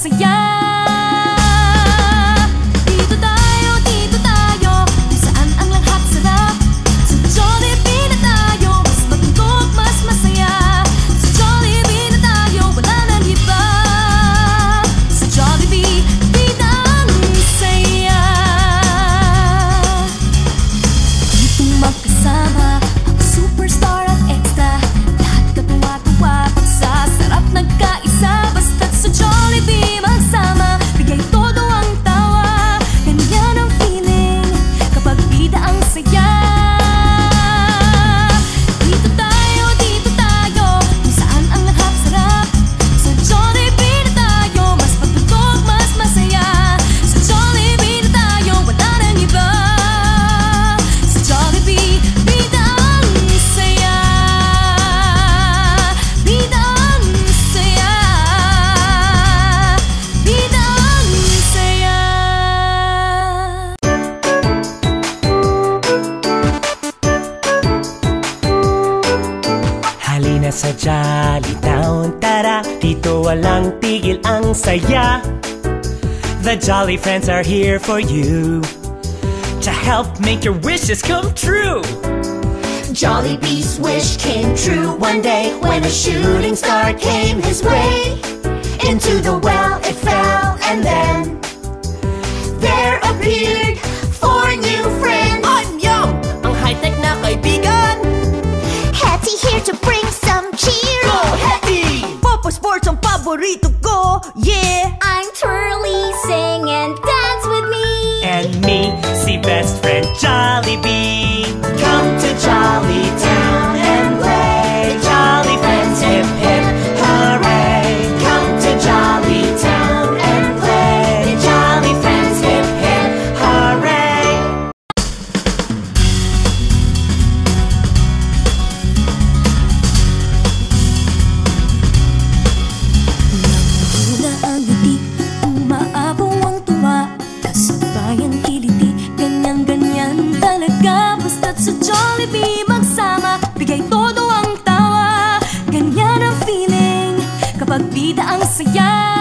saya. Dito tayo, kung saan ang lahat sarap. Sa Jollibee na tayo, mas matutok, mas masaya. Sa Jollibee na tayo, wala nang iba. Sa Jollibee, bida ang saya. Ditong magkasama, ang superstar at extra. Lahat katuwa-tuwa, pagsasarap nagkaisa. Basta't sa Jollibee magsama, bigay todo ang tawa. Ganyan ang feeling kapag bida ang saya. Dito tayo, kung saan ang lahat sarap. Sa Jollibee na tayo, mas pagtutok, mas masaya. Sa Jollibee na tayo, wala nang iba. Sa Jollibee, bida ang saya. Bida ang saya. Bida ang saya. Halina sa Jolly Town, tara, dito walang tigil ang saya. The Jolly Friends are here for you to help make your wishes come true. Jollibee's wish came true one day when a shooting star came his way. Into the well it fell, and then there appeared four new friends. I'm Young, ang high-tech na kaibigan. Hetty here to bring some cheer. Go Hetty! Popo Sports ang paborito ko, yeah! I'm Twirly, sing and dance with me. And me, si best friend Jollibee. Come to Jolly Town and play. Jolly Friends, hip hip hooray. Come to Jolly Town and play. Jolly Friends, hip hip hooray. Una ang ngiti, umaapaw ang tuwa. Kasabayan kiliti, ganyan-ganyan talaga. Basta't sa Jollibee magsama, bigay todo ang tawa. Ganyan ang feeling kapag bida ang saya.